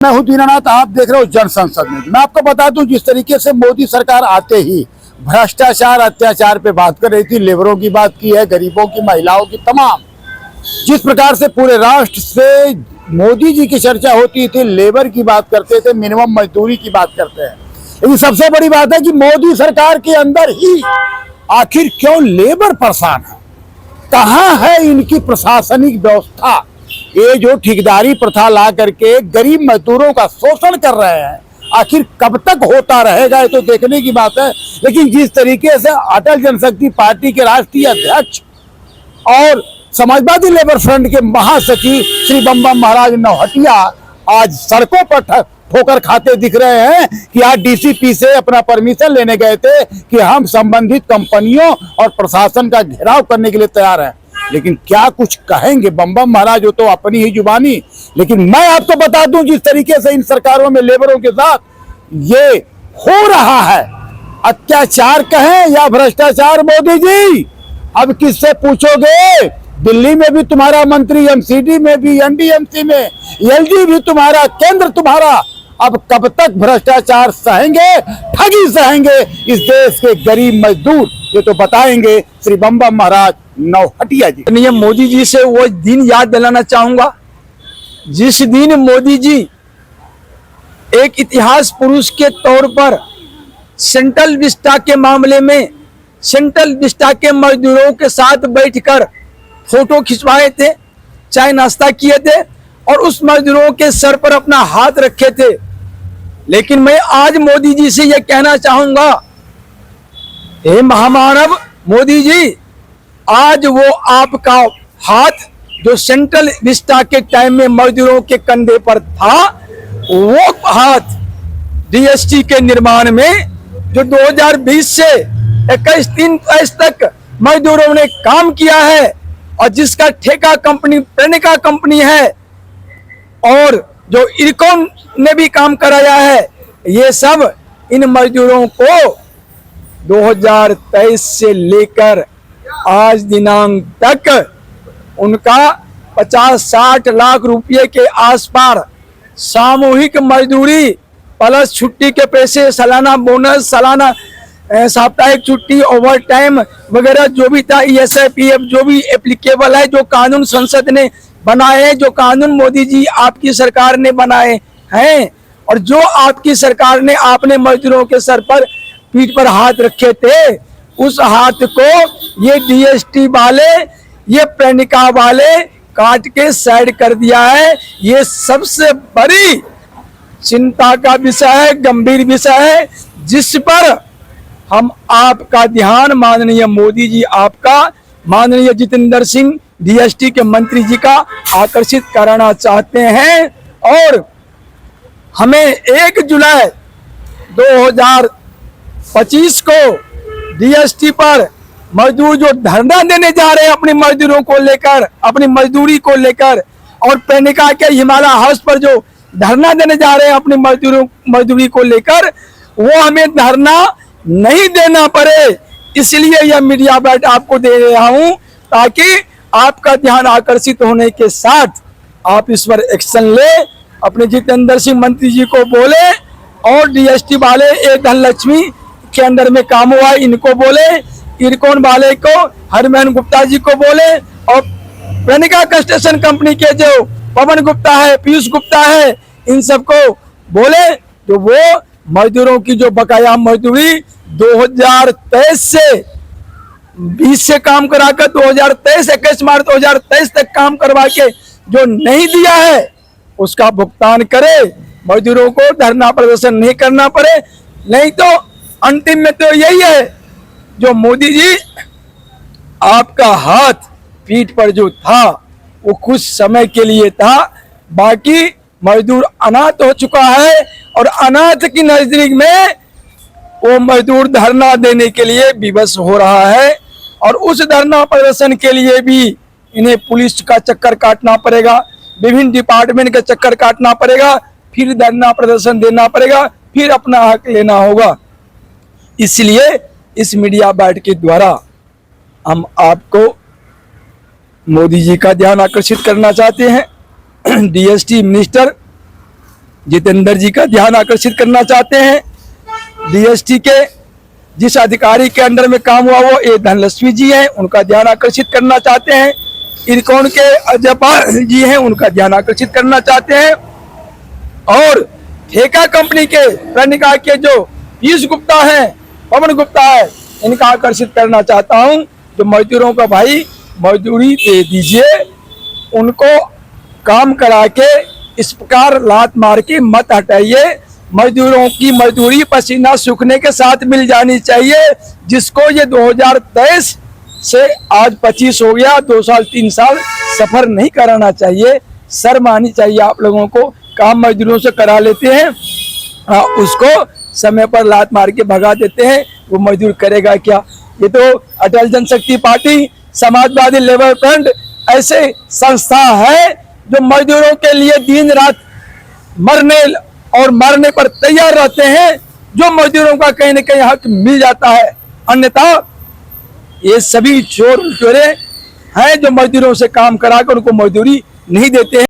मैं हूं दीनानाथ, आप देख रहे हो जन संसद में। मैं आपको बता दूं, जिस तरीके से मोदी सरकार आते ही भ्रष्टाचार अत्याचार पे बात कर रही थी, लेबरों की बात की है, गरीबों की, महिलाओं की, तमाम जिस प्रकार से पूरे राष्ट्र से मोदी जी की चर्चा होती थी, लेबर की बात करते थे, मिनिमम मजदूरी की बात करते हैं। लेकिन सबसे बड़ी बात है कि मोदी सरकार के अंदर ही आखिर क्यों लेबर परेशान है, कहां है इनकी प्रशासनिक व्यवस्था। ये जो ठेकेदारी प्रथा ला करके गरीब मजदूरों का शोषण कर रहे हैं, आखिर कब तक होता रहेगा, ये तो देखने की बात है। लेकिन जिस तरीके से अटल जनशक्ति पार्टी के राष्ट्रीय अध्यक्ष और समाजवादी लेबर फ्रंट के महासचिव श्री बम महाराज नौहटिया आज सड़कों पर ठोकर खाते दिख रहे हैं कि आज डीसीपी से अपना परमिशन लेने गए थे कि हम संबंधित कंपनियों और प्रशासन का घेराव करने के लिए तैयार हैं। लेकिन क्या कुछ कहेंगे बम महाराज, हो तो अपनी ही जुबानी। लेकिन मैं आपको बता दूं, जिस तरीके से इन सरकारों में लेबरों के साथ ये हो रहा है, अत्याचार कहें या भ्रष्टाचार, मोदी जी अब किससे पूछोगे। दिल्ली में भी तुम्हारा मंत्री, एमसीडी में भी, एनडीएमसी में, एलजी भी तुम्हारा, केंद्र तुम्हारा। अब कब तक भ्रष्टाचार सहेंगे, ठगी सहेंगे इस देश के गरीब मजदूर, ये तो बताएंगे श्री बम महाराज नौहटिया जी। मोदी जी से वो दिन याद दिलाना चाहूंगा जिस दिन मोदी जी एक इतिहास पुरुष के तौर पर सेंट्रल विस्टा के मामले में सेंट्रल विस्टा के मजदूरों के साथ बैठकर फोटो खिंचवाए थे, चाय नाश्ता किए थे और उस मजदूरों के सर पर अपना हाथ रखे थे। लेकिन मैं आज मोदी जी से यह कहना चाहूंगा, हे महामानव मोदी जी, आज वो आपका हाथ जो सेंट्रल विस्टा के टाइम में मजदूरों के कंधे पर था, वो हाथ डीएसटी के निर्माण में जो 2020 से 21-23 तक मजदूरों ने काम किया है और जिसका ठेका कंपनी प्रेनिका कंपनी है और जो इरकॉन ने भी काम कराया है, ये सब इन मजदूरों को 2023 से लेकर आज दिनांक तक उनका 50-60 लाख रुपए के आसपास सामूहिक मजदूरी प्लस छुट्टी के पैसे, सालाना बोनस, सालाना साप्ताहिक छुट्टी, ओवर टाइम वगैरह जो भी था, ESIPF जो भी एप्लीकेबल है, जो कानून संसद ने बनाए हैं, जो कानून मोदी जी आपकी सरकार ने बनाए हैं और जो आपकी सरकार ने आपने मजदूरों के सर पर पीठ पर हाथ रखे थे, उस हाथ को ये डीएसटी वाले, ये प्रेनिका वाले काट के साइड कर दिया है। ये सबसे बड़ी चिंता का विषय है, गंभीर विषय है, जिस पर हम आपका ध्यान, माननीय मोदी जी आपका, माननीय जितेंद्र सिंह डीएसटी के मंत्री जी का आकर्षित कराना चाहते हैं। और हमें 1 जुलाई 2025 को डीएसटी पर मजदूर जो धरना देने जा रहे हैं अपनी मजदूरों को लेकर, अपनी मजदूरी को लेकर, और प्रेनिका के हिमालय हाउस पर जो धरना देने जा रहे हैं अपनी मजदूरी को लेकर, वो हमें धरना नहीं देना पड़े, इसलिए यह मीडिया बैठ आपको दे रहा हूं, ताकि आपका ध्यान आकर्षित होने के साथ आप इस पर एक्शन ले। अपने जितेंद्र सिंह मंत्री जी को बोले और डीएसटी वाले, ये धनलक्ष्मी के अंदर में काम हुआ, इनको बोले, इरकॉन वाले को, हरमैन गुप्ता जी को बोले, और प्रेनिका कंस्ट्रक्शन कंपनी के जो पवन गुप्ता है, पीयूष गुप्ता है, इन सबको बोले जो वो मजदूरों की जो बकाया मजदूरी 2023 से 20 से काम कराकर 21 मार्च 2023 तक काम करवा के जो नहीं दिया है, उसका भुगतान करे, मजदूरों को धरना प्रदर्शन नहीं करना पड़े। नहीं तो अंतिम में तो यही है, जो मोदी जी आपका हाथ पीठ पर जो था वो कुछ समय के लिए था, बाकी मजदूर अनाथ हो चुका है और अनाथ की नजदीक में वो मजदूर धरना देने के लिए विवश हो रहा है। और उस धरना प्रदर्शन के लिए भी इन्हें पुलिस का चक्कर काटना पड़ेगा, विभिन्न डिपार्टमेंट का चक्कर काटना पड़ेगा, फिर धरना प्रदर्शन देना पड़ेगा, फिर अपना हक लेना होगा। इसलिए इस मीडिया बाइट के द्वारा हम आपको मोदी जी का ध्यान आकर्षित करना चाहते हैं। डीएसटी मिनिस्टर जितेंद्र जी का ध्यान आकर्षित करना चाहते हैं। डीएसटी के जिस अधिकारी के अंडर में काम हुआ वो ए धनलक्ष्मी जी हैं, उनका ध्यान आकर्षित करना चाहते हैं। इरकॉन के अजय पाल जी हैं, उनका ध्यान आकर्षित करना चाहते हैं। और ठेका कंपनी के प्रणिका के जो पीयूष गुप्ता हैं, पवन गुप्ता है, इनका आकर्षित करना चाहता हूं। जो मजदूरों का भाई मजदूरी दे दीजिए, उनको काम करा के इस प्रकार लात मार के मत हटाइए। मजदूरों की मजदूरी पसीना सूखने के साथ मिल जानी चाहिए, जिसको ये 2023 से आज 25 हो गया, 2 साल 3 साल सफर नहीं कराना चाहिए। शर्म आनी चाहिए आप लोगों को। काम मजदूरों से करा लेते हैं, उसको समय पर लात मार के भगा देते हैं, वो मजदूर करेगा क्या। ये तो अटल जनशक्ति पार्टी, समाजवादी लेबर फ्रंट ऐसे संस्था है जो मजदूरों के लिए दिन रात मरने और मारने पर तैयार रहते हैं, जो मजदूरों का कहीं न कहीं हक मिल जाता है। अन्यथा ये सभी चोर चोरे हैं जो मजदूरों से काम कराकर उनको मजदूरी नहीं देते हैं।